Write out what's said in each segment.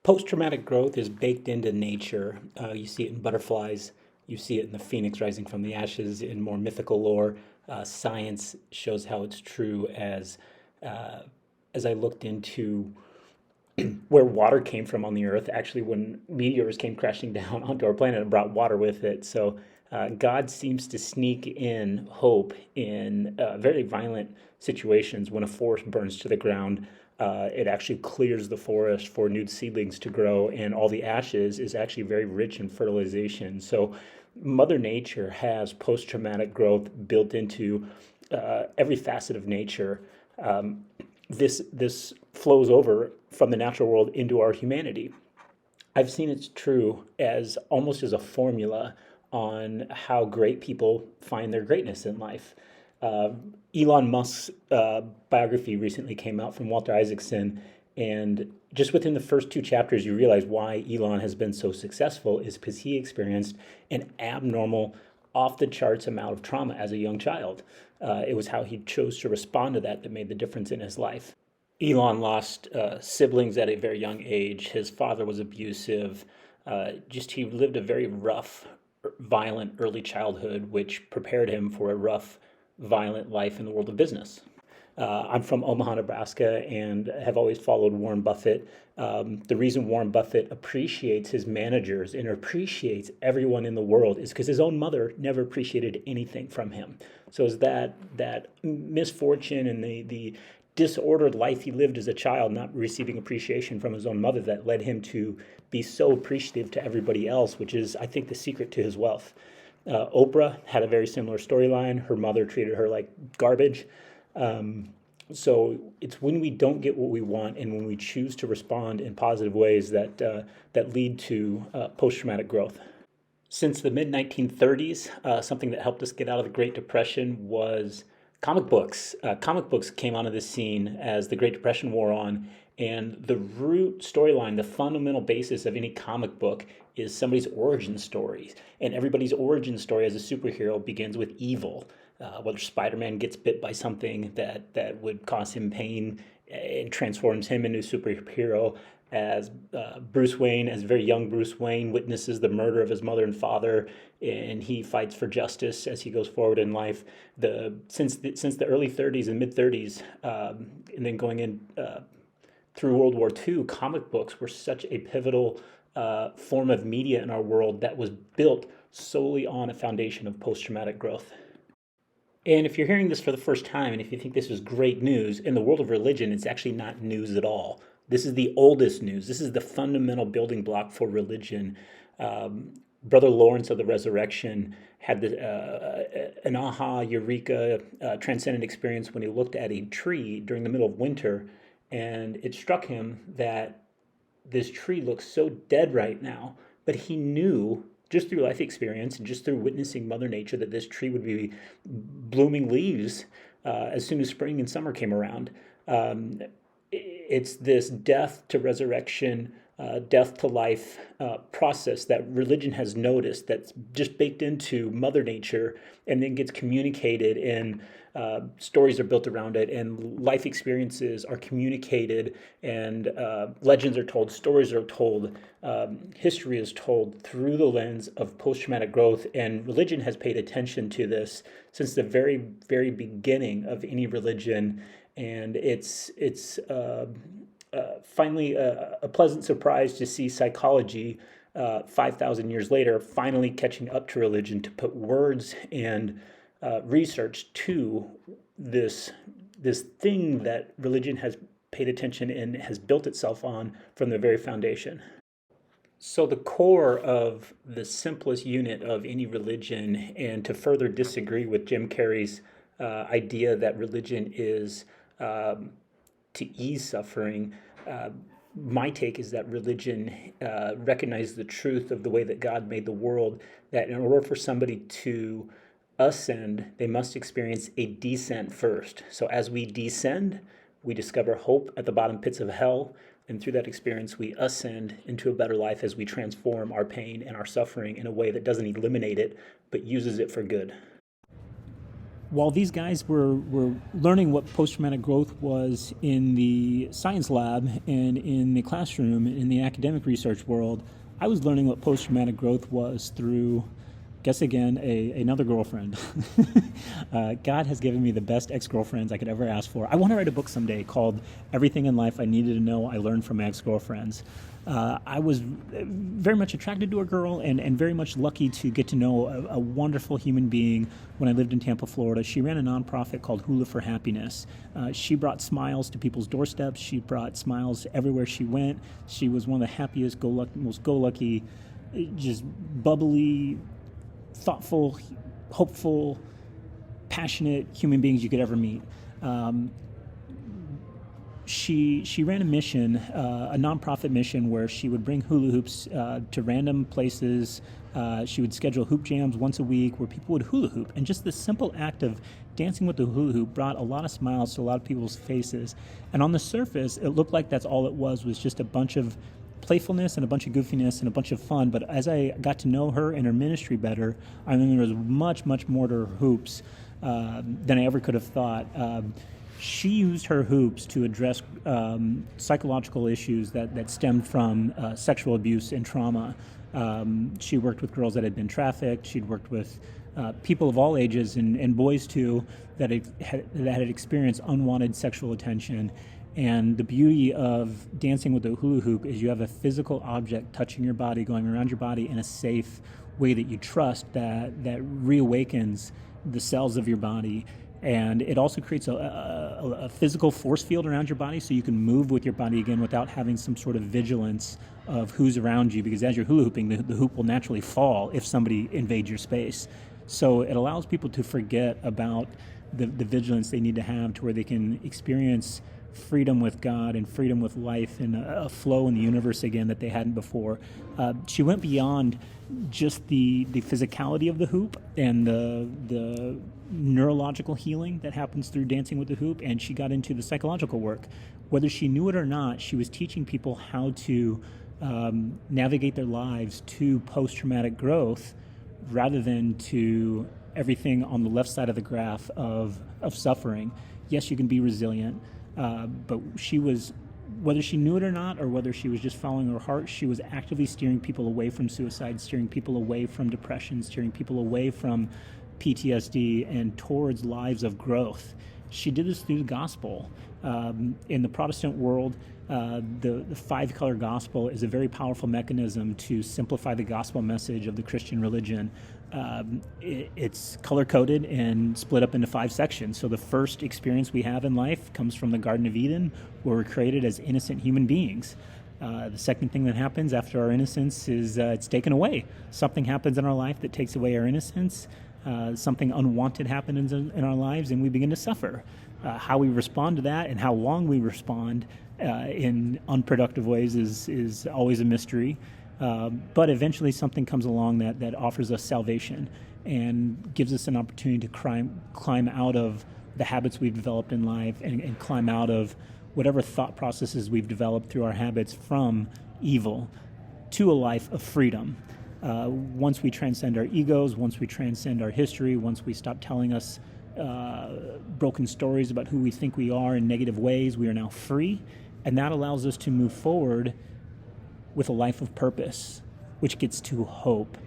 Post-traumatic growth is baked into nature. You see it in butterflies. You see it in the phoenix rising from the ashes. In more mythical lore, science shows how it's true. Uh, as I looked into where water came from on the Earth, actually, when meteors came crashing down onto our planet, it brought water with it. So God seems to sneak in hope in very violent situations. When a forest burns to the ground, it actually clears the forest for new seedlings to grow, and all the ashes is actually very rich in fertilization. So Mother Nature has post-traumatic growth built into every facet of nature. This flows over from the natural world into our humanity. I've seen it's true as almost as a formula on how great people find their greatness in life. Uh, Elon Musk's biography recently came out from Walter Isaacson, and just within the first two chapters, you realize why Elon has been so successful is because he experienced an abnormal, off the charts amount of trauma as a young child. It was how he chose to respond to that made the difference in his life. Elon lost siblings at a very young age. His father was abusive. Just he lived a very rough, violent early childhood, which prepared him for a rough, violent life in the world of business. I'm from Omaha, Nebraska, and have always followed Warren Buffett. The reason Warren Buffett appreciates his managers and appreciates everyone in the world is because his own mother never appreciated anything from him. So it's that misfortune and the disordered life he lived as a child, not receiving appreciation from his own mother, that led him to be so appreciative to everybody else, which is, I think, the secret to his wealth. Oprah had a very similar storyline. Her mother treated her like garbage. So it's when we don't get what we want and when we choose to respond in positive ways that lead to post-traumatic growth. Since the mid 1930s, something that helped us get out of the Great Depression was comic books. Comic books came onto the scene as the Great Depression wore on, and the root storyline, the fundamental basis of any comic book, is somebody's origin story. And everybody's origin story as a superhero begins with evil. Whether Spider-Man gets bit by something that would cause him pain and transforms him into a superhero, as Bruce Wayne, as very young Bruce Wayne, witnesses the murder of his mother and father, and he fights for justice as he goes forward in life. Since the early 30s and mid 30s, and then going in through World War II, comic books were such a pivotal form of media in our world that was built solely on a foundation of post-traumatic growth. And if you're hearing this for the first time, and if you think this is great news, in the world of religion, it's actually not news at all. This is the oldest news. This is the fundamental building block for religion. Brother Lawrence of the Resurrection had an aha, eureka, transcendent experience when he looked at a tree during the middle of winter, and it struck him that this tree looks so dead right now, but he knew just through life experience and just through witnessing Mother Nature that this tree would be blooming leaves as soon as spring and summer came around. It's this death to resurrection, death to life process that religion has noticed that's just baked into Mother Nature and then gets communicated in stories are built around it, and life experiences are communicated, and legends are told, stories are told, history is told through the lens of post-traumatic growth. And religion has paid attention to this since the very, very beginning of any religion, and it's finally a pleasant surprise to see psychology 5,000 years later finally catching up to religion to put words and research to this thing that religion has paid attention and has built itself on from the very foundation. So the core of the simplest unit of any religion, and to further disagree with Jim Carrey's idea that religion is to ease suffering, uh, my take is that religion recognizes the truth of the way that God made the world, that in order for somebody to ascend, they must experience a descent first. So as we descend, we discover hope at the bottom pits of hell, and through that experience, we ascend into a better life as we transform our pain and our suffering in a way that doesn't eliminate it, but uses it for good. while these guys were learning what post-traumatic growth was in the science lab and in the classroom, in the academic research world, I was learning what post-traumatic growth was through, guess again, another girlfriend. God has given me the best ex-girlfriends I could ever ask for. I want to write a book someday called Everything in Life I Needed to Know I Learned from My Ex-Girlfriends. I was very much attracted to a girl and very much lucky to get to know a wonderful human being when I lived in Tampa, Florida. She ran a nonprofit called Hula for Happiness. She brought smiles to people's doorsteps. She brought smiles everywhere she went. She was one of the happiest, most go-lucky, just bubbly, thoughtful, hopeful, passionate human beings you could ever meet. She ran a mission, a nonprofit mission, where she would bring hula hoops to random places. She would schedule hoop jams once a week where people would hula hoop. And just the simple act of dancing with the hula hoop brought a lot of smiles to a lot of people's faces. And on the surface, it looked like that's all it was just a bunch of playfulness and a bunch of goofiness and a bunch of fun. But as I got to know her and her ministry better, I mean, there was much, much more to her hoops than I ever could have thought. She used her hoops to address psychological issues that stemmed from sexual abuse and trauma. She worked with girls that had been trafficked. She'd worked with people of all ages and boys too that had experienced unwanted sexual attention. And the beauty of dancing with the hula hoop is you have a physical object touching your body, going around your body in a safe way that you trust, that reawakens the cells of your body. And it also creates a physical force field around your body so you can move with your body again without having some sort of vigilance of who's around you, because as you're hula hooping, the hoop will naturally fall if somebody invades your space. So it allows people to forget about the vigilance they need to have to where they can experience freedom with God and freedom with life and a flow in the universe again that they hadn't before. She went beyond just the physicality of the hoop and the neurological healing that happens through dancing with the hoop, and she got into the psychological work. Whether she knew it or not, she was teaching people how to navigate their lives to post-traumatic growth rather than to everything on the left side of the graph of suffering. Yes, you can be resilient, but she was, whether she knew it or not, or whether she was just following her heart, she was actively steering people away from suicide, steering people away from depression, steering people away from PTSD and towards lives of growth. She did this through the gospel. In the Protestant world, the five-color gospel is a very powerful mechanism to simplify the gospel message of the Christian religion. It's color-coded and split up into 5 sections. So the first experience we have in life comes from the Garden of Eden, where we're created as innocent human beings. The second thing that happens after our innocence is it's taken away. Something happens in our life that takes away our innocence. Something unwanted happens in our lives, and we begin to suffer. How we respond to that and how long we respond in unproductive ways is always a mystery. But eventually something comes along that offers us salvation and gives us an opportunity to climb out of the habits we've developed in life and climb out of whatever thought processes we've developed through our habits from evil to a life of freedom. Once we transcend our egos, once we transcend our history, once we stop telling us broken stories about who we think we are in negative ways, we are now free, and that allows us to move forward with a life of purpose, which gets to hope.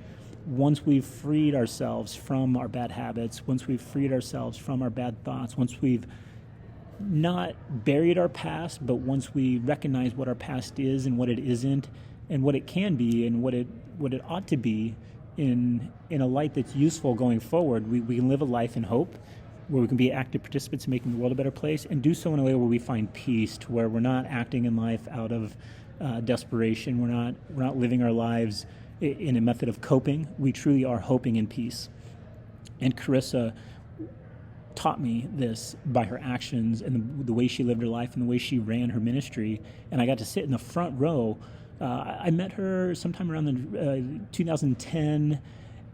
Once we've freed ourselves from our bad habits, once we've freed ourselves from our bad thoughts, once we've not buried our past, but once we recognize what our past is and what it isn't, and what it can be and what it ought to be in a light that's useful going forward, we can live a life in hope, where we can be active participants in making the world a better place, and do so in a way where we find peace, to where we're not acting in life out of desperation. We're not living our lives in a method of coping. We truly are hoping in peace. And Carissa taught me this by her actions and the way she lived her life and the way she ran her ministry. And I got to sit in the front row. I met her sometime around 2010,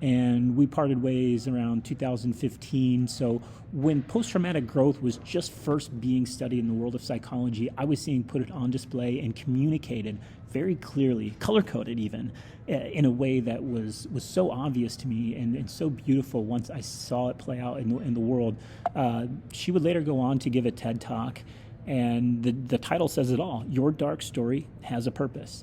and we parted ways around 2015. So when post-traumatic growth was just first being studied in the world of psychology, I was seeing put it on display and communicated very clearly, color coded even, in a way that was so obvious to me and so beautiful once I saw it play out in the world. She would later go on to give a TED talk, and the title says it all. Your dark story has a purpose.